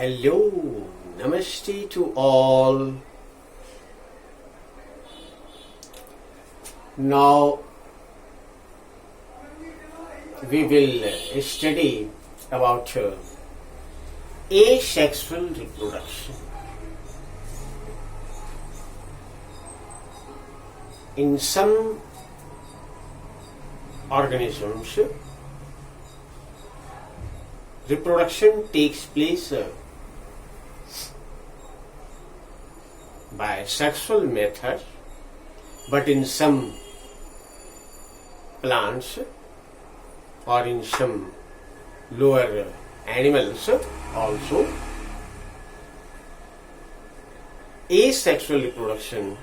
Hello, Namaste to all. Now we will study about asexual reproduction. In some organisms, reproduction takes place by sexual method, but in some plants or in some lower animals also asexual reproduction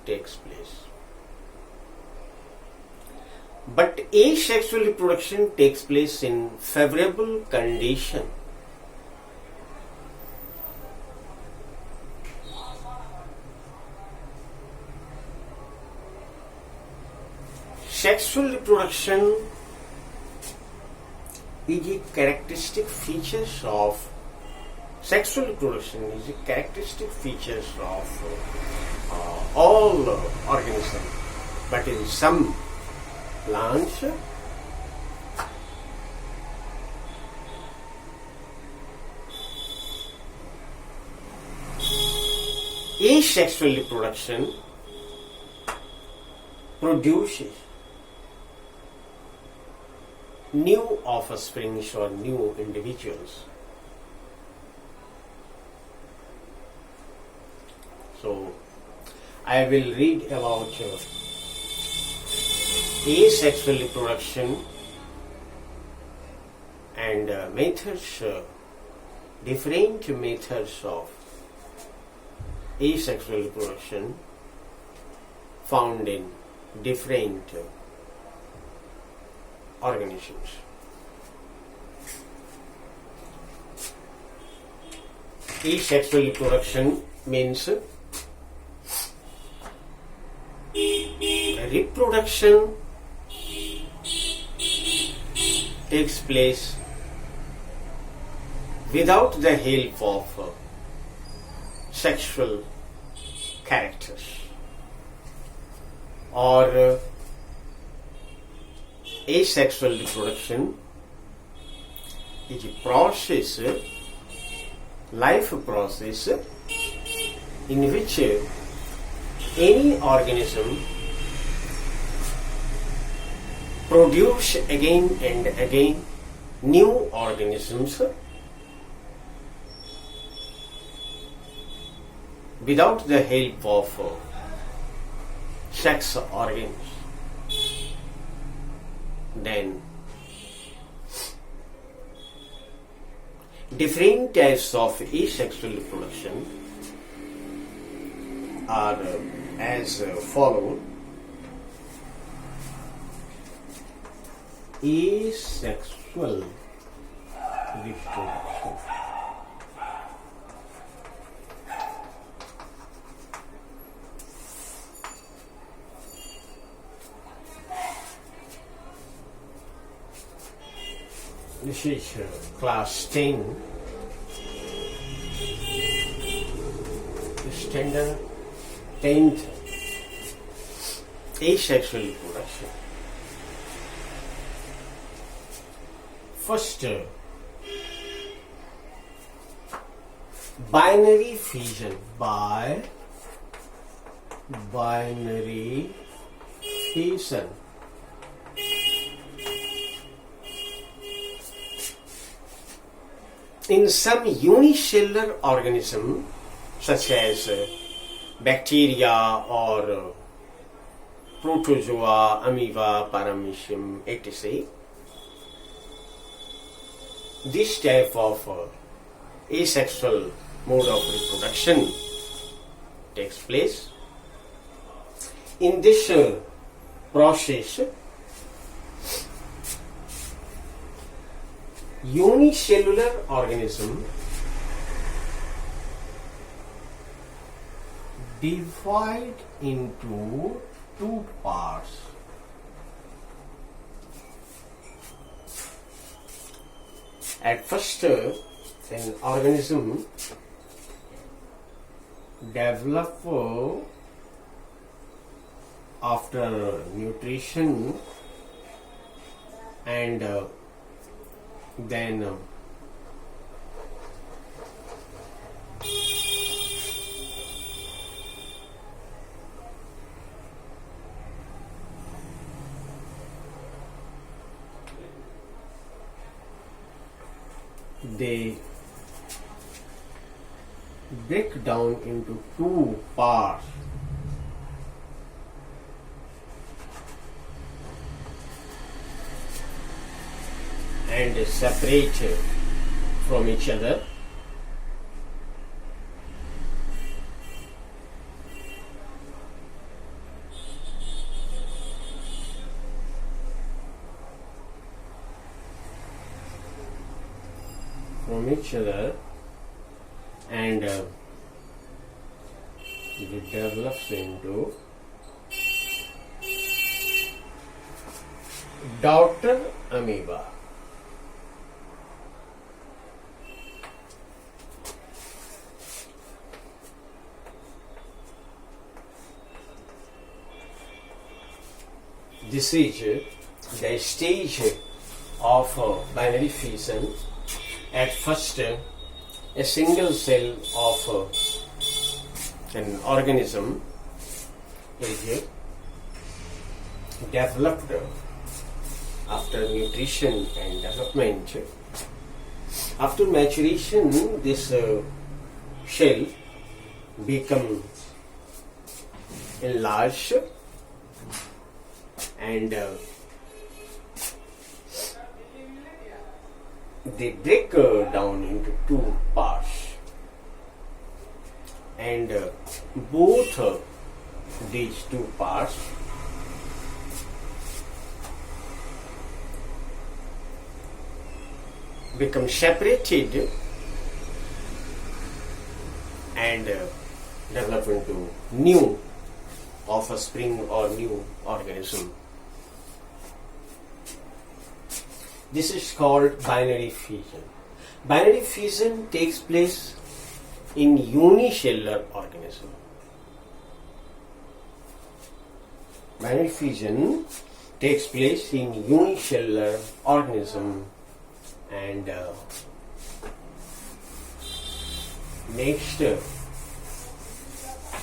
takes place. But asexual reproduction takes place in favorable condition. Sexual reproduction is a characteristic features of sexual reproduction is a characteristic features of all organisms, but in some plants asexual reproduction produces new offspring or new individuals. So I will read about asexual reproduction and methods, different methods of asexual reproduction found in different organisms. Asexual reproduction means reproduction takes place without the help of sexual characters, or asexual reproduction is a process, life process, in which any organism produce again and again new organisms without the help of sex organs. Then different types of asexual reproduction are as follows. Asexual reproduction. This is class 10, standard 10th, asexual reproduction. First, binary fission. Binary fission. In some unicellular organism such as bacteria or protozoa, amoeba, paramecium, etc., this type of asexual mode of reproduction takes place. In this process, unicellular organism divide into two parts. At first, an organism develop after nutrition and then they break down into two parts and separate from each other. And it develops into daughter amoeba. This is the stage of binary fission. At first, a single cell of an organism is developed after nutrition and development. After maturation, this shell becomes enlarged and they break down into two parts, and both these two parts become separated and develop into new offspring or new organism. This is called binary fission. Binary fission takes place in unicellular organism. Binary fission takes place in unicellular organism, and next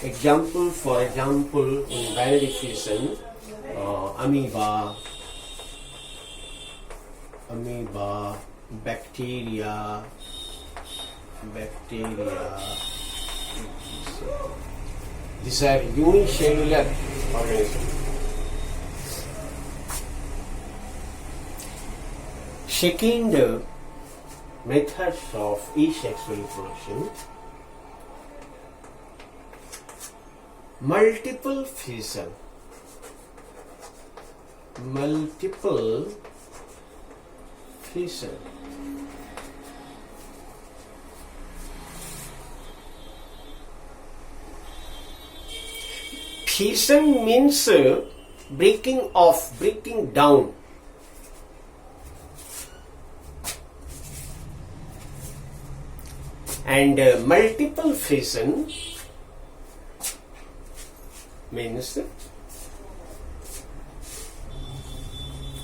example, for example, in binary fission, amoeba, bacteria. These are unicellular organisms. Second methods of asexual reproduction: multiple fission. Fission means breaking off, breaking down. And multiple fission means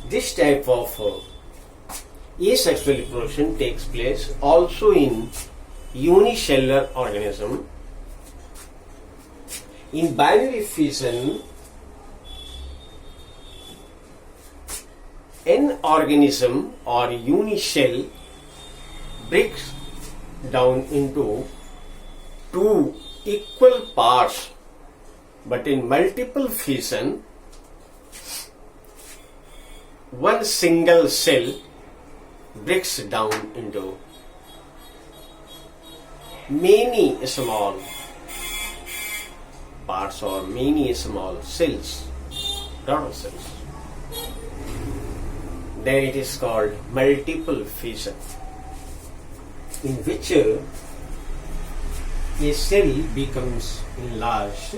this type of asexual reproduction takes place also in unicellular organism. In binary fission, an organism or unicell breaks down into two equal parts, but in multiple fission, one single cell breaks down into many small parts or many small cells, daughter cells. Then it is called multiple fission, in which a cell becomes enlarged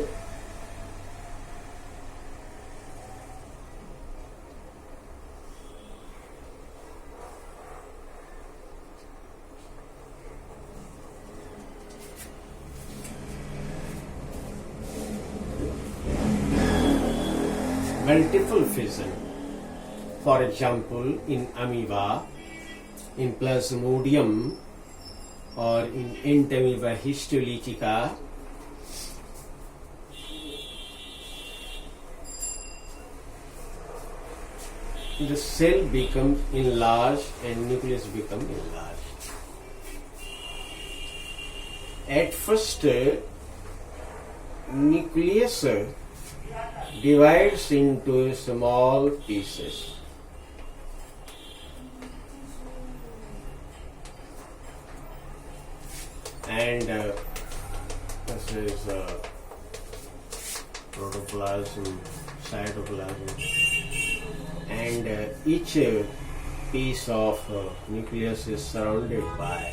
multiple fission. For example, in amoeba, in Plasmodium, or in Entamoeba histolytica, the cell becomes enlarged and nucleus becomes enlarged. At first, nucleus divides into small pieces. And this is protoplasm, cytoplasm, and each piece of nucleus is surrounded by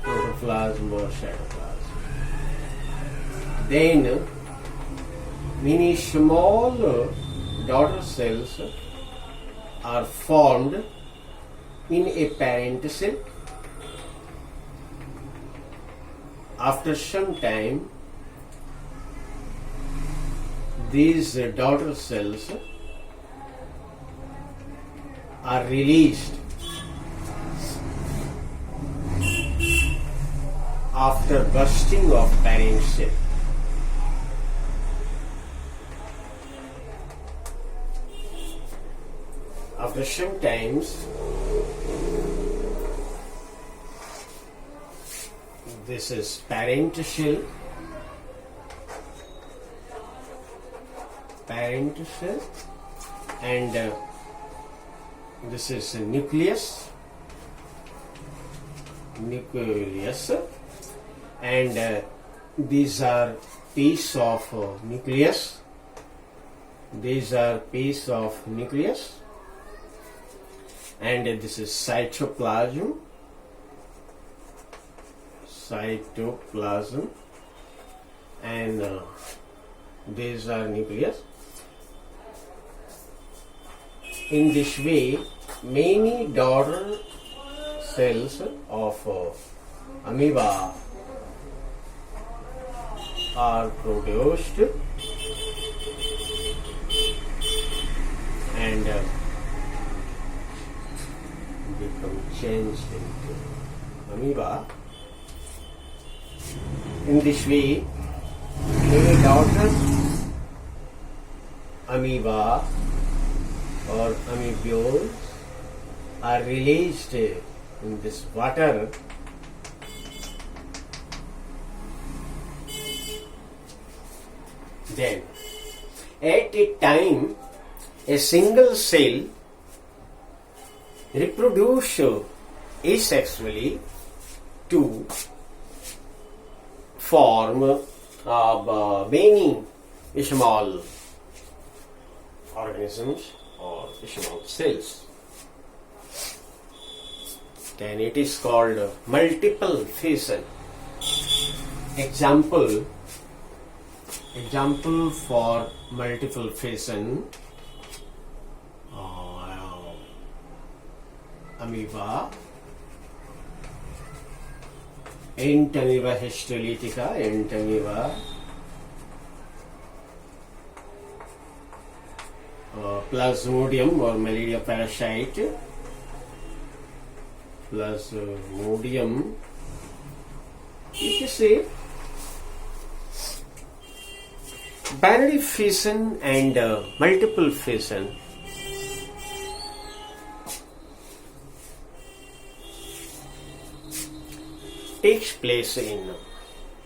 protoplasm or cytoplasm. Then many small daughter cells are formed in a parent cell. After some time, these daughter cells are released after bursting of parent cell. After some times, this is parent cell, and this is a nucleus, and these are piece of nucleus. And this is cytoplasm, and these are nucleus. In this way, many daughter cells of amoeba are produced, and become changed into amoeba. In this way, many daughter amoeba or amoebules are released in this water. Then, at a time, a single cell reproduces asexually to form many small organisms or small cells. Then it is called multiple fission. Example for multiple fission: amoeba, Entamoeba histolytica, Plasmodium or malaria parasite, Plasmodium, etc. Binary fission and multiple fission takes place in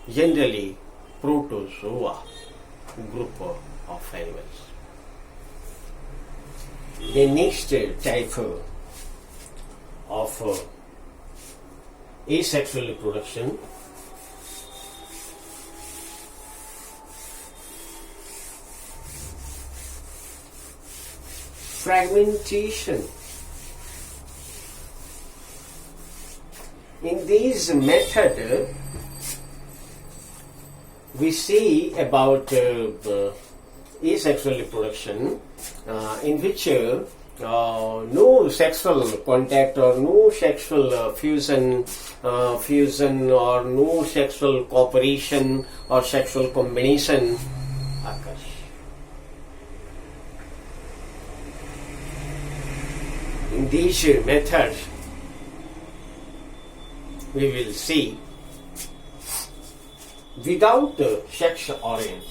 generally protozoa group of animals. The next type of asexual reproduction fragmentation. In this method, we see about asexual reproduction in which no sexual contact or no sexual fusion or no sexual cooperation or sexual combination occurs. In these methods, we will see without sex organ,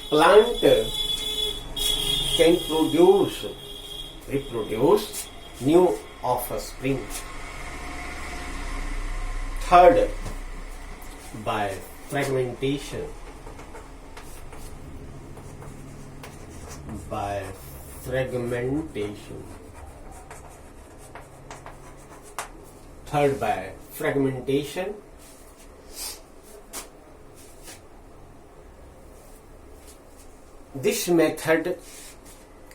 plant can reproduce new offspring. Third, by fragmentation. By fragmentation. Third, by fragmentation. This method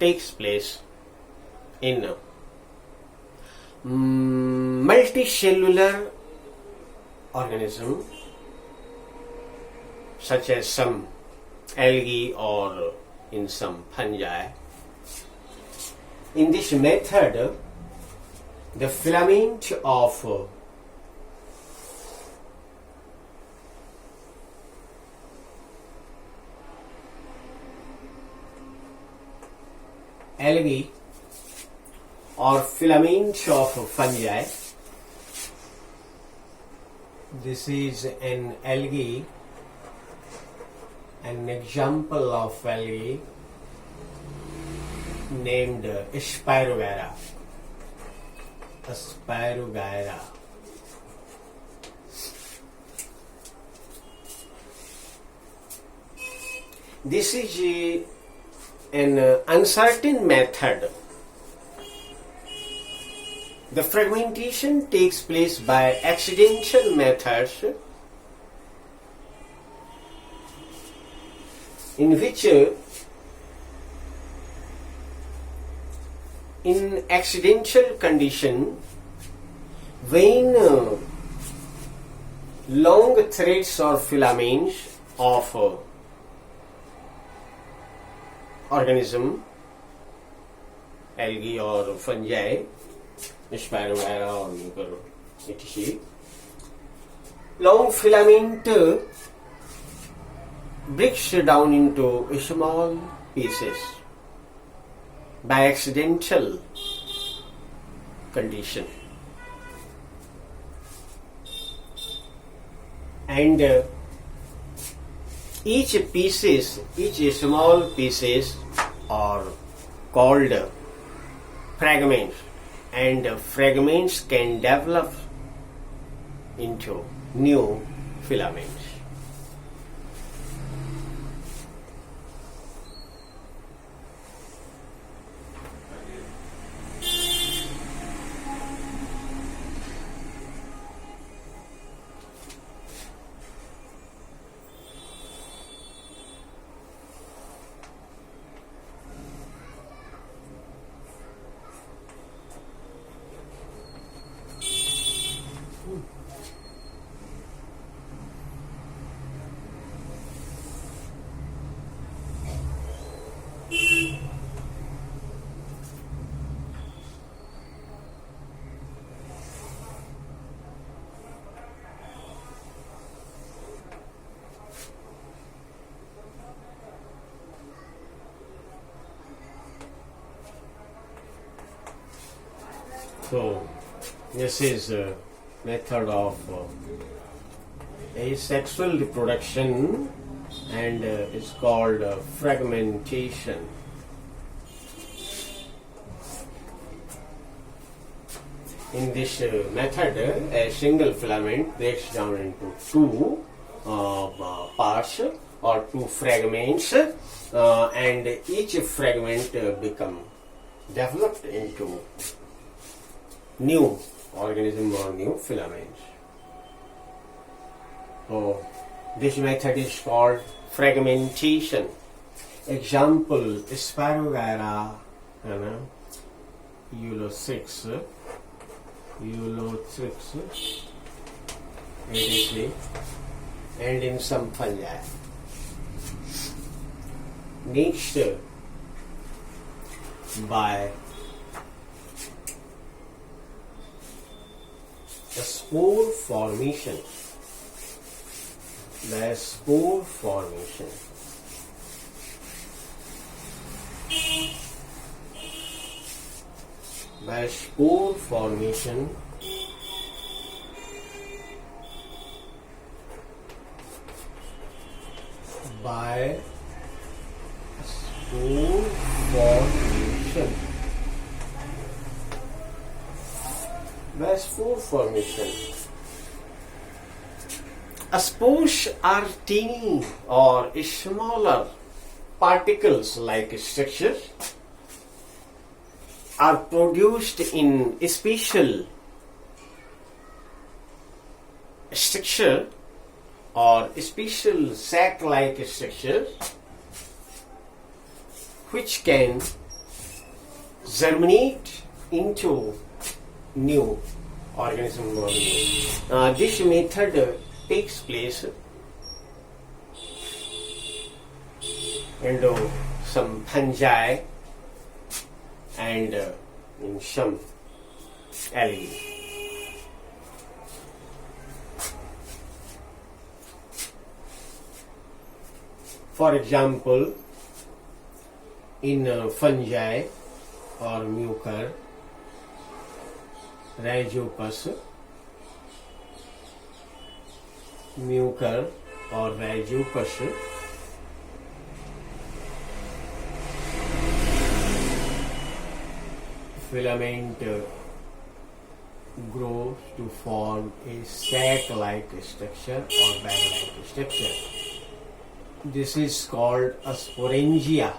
takes place in multicellular organism such as some algae or in some fungi. In this method, the filament of algae or filaments of fungi. This is an algae, an example of algae named Spirogyra. Spirogyra. This is an uncertain method. The fragmentation takes place by accidental methods in which in accidental condition when long threads or filaments of organism, algae or fungi, Spirogyra or etc. Long filament breaks down into small pieces by accidental condition, and each small pieces are called fragments, and fragments can develop into new filaments. So this is a method of asexual reproduction, and it's called fragmentation. In this method, a single filament breaks down into two parts or two fragments, and each fragment become developed into new organism or new filaments. So this method is called fragmentation. Example: Spirogyra, Ulo6, etc., and in some fungi. Next, by the spore formation. The spore formation. By spore formation, by spore formation, by spore formation. Spores are teeny or smaller particles like structures are produced in a special structure or a special sac-like structure which can germinate into new organism model. This method takes place in some fungi and in some algae. For example, in fungi or mucor, rhizopus, mucor or rhizopus, filament grows to form a sac-like structure or bag-like structure. This is called a sporangia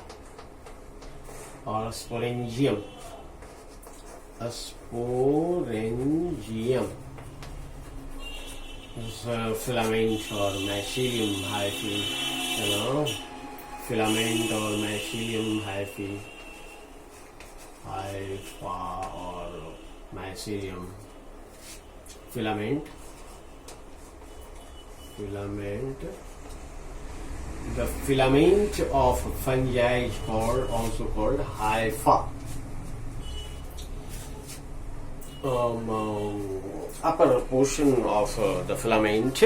or a sporangium. A sporangium is a filament or mycelium hyphae, filament or mycelium hyphae, hypha or mycelium, filament. The filament of fungi is also called hypha. Upper portion of the filament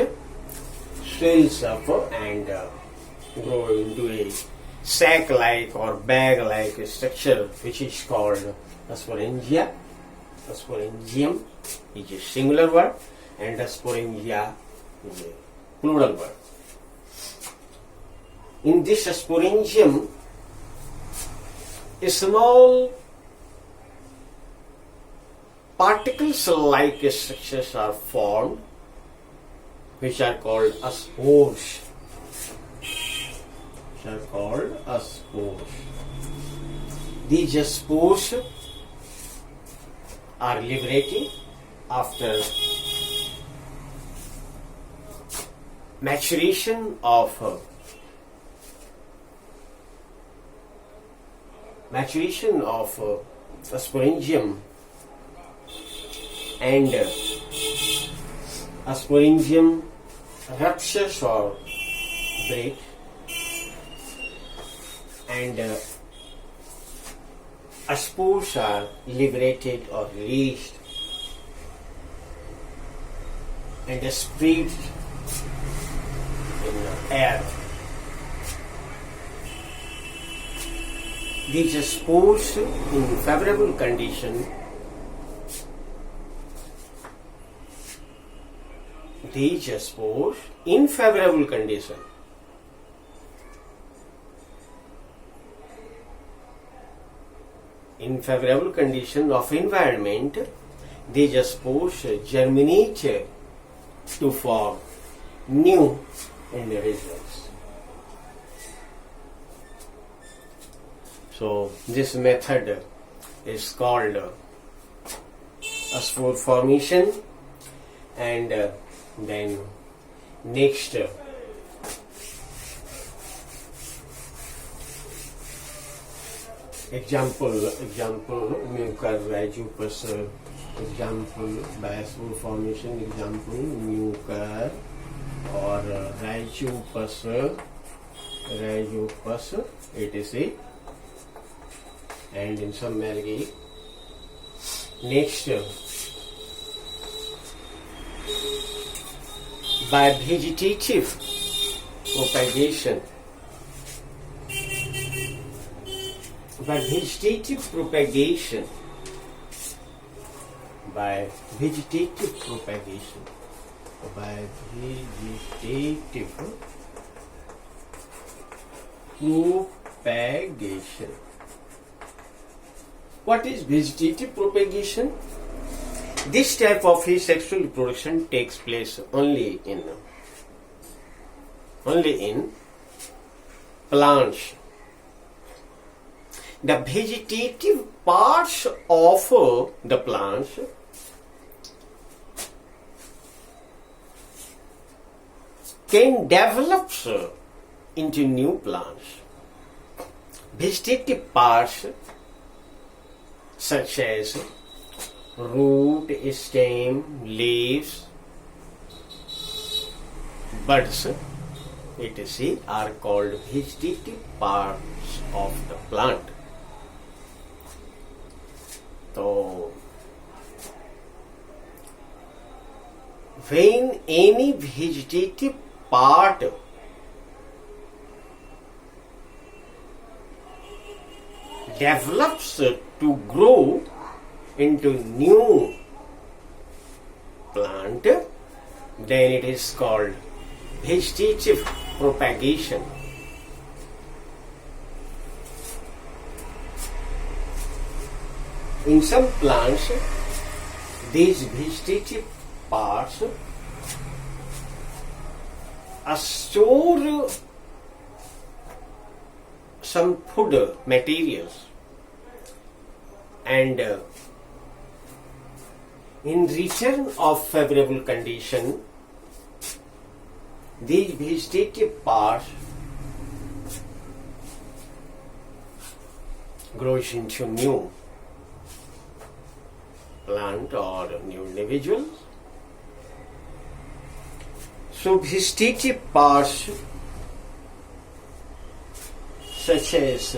swells up and grow into a sac-like or bag-like structure which is called a sporangia. A sporangium is a singular word and a sporangia is a plural word. In this sporangium, a small particles-like structures are formed which are called spores. These spores are liberated after maturation of a sporangium, and a sporangium ruptures or breaks, and spores are liberated or released and spread in air. These spores in favorable condition, in favorable condition of environment, these spores germinate to form new individuals. So this method is called a spore formation. And then next example mucor rhizopus, example by spore formation, example mucor or rhizopus etc. And in some algae. Next by vegetative propagation. By vegetative propagation. By vegetative propagation. By vegetative propagation. What is vegetative propagation? This type of asexual reproduction takes place only in plants. The vegetative parts of the plants can develop into new plants. Vegetative parts such as root, stem, leaves, buds, etc. are called vegetative parts of the plant. So, when any vegetative part develops to grow into new plant, then it is called vegetative propagation. In some plants, these vegetative parts store some food materials, and in return of favorable condition, these vegetative parts grows into new plant or new individuals. So vegetative parts such as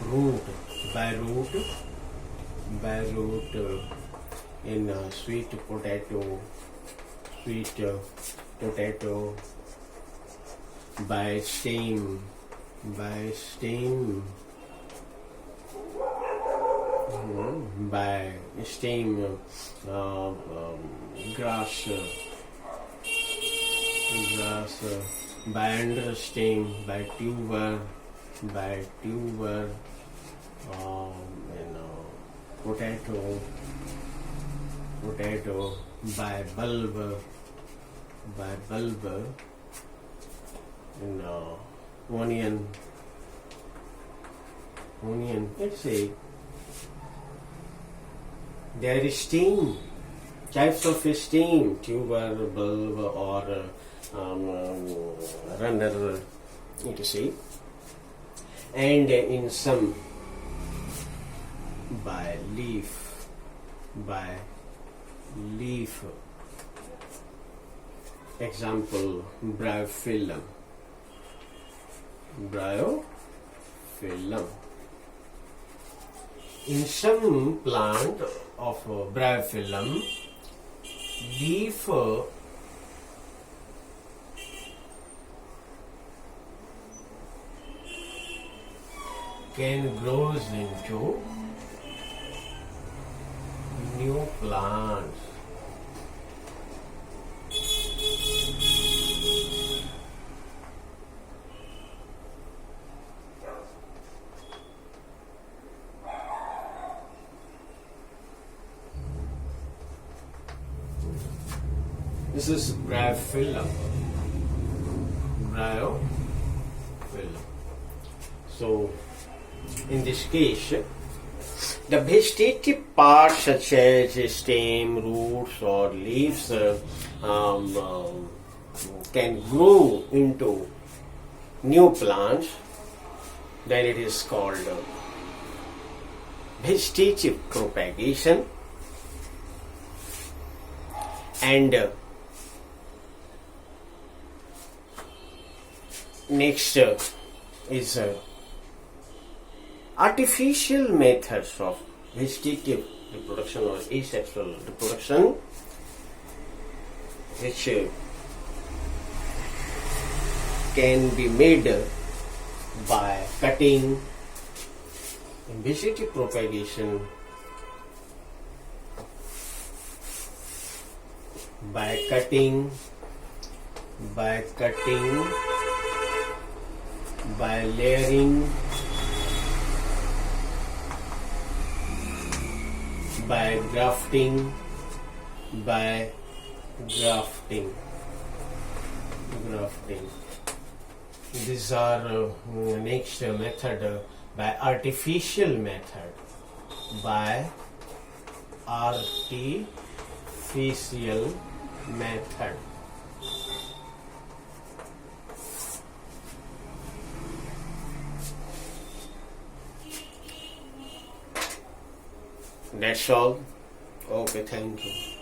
root, by root in sweet potato, by stem, by stem grass, by under stem, by tuber, potato, by bulb, onion, let's say. There is stem, types of stem, tuber, bulb, or runner, etc. And in some by leaf, example, bryophyllum. In some plant of bryophyllum, leaf can grow into new plants. This is bryophyllum. So, in this case, the vegetative parts such as stem, roots, or leaves can grow into new plants. Then it is called vegetative propagation. And next is artificial methods of vegetative reproduction or asexual reproduction, which can be made by cutting, vegetative propagation, by cutting, by layering, by grafting, These are next method by artificial method, That's all. Okay, thank you.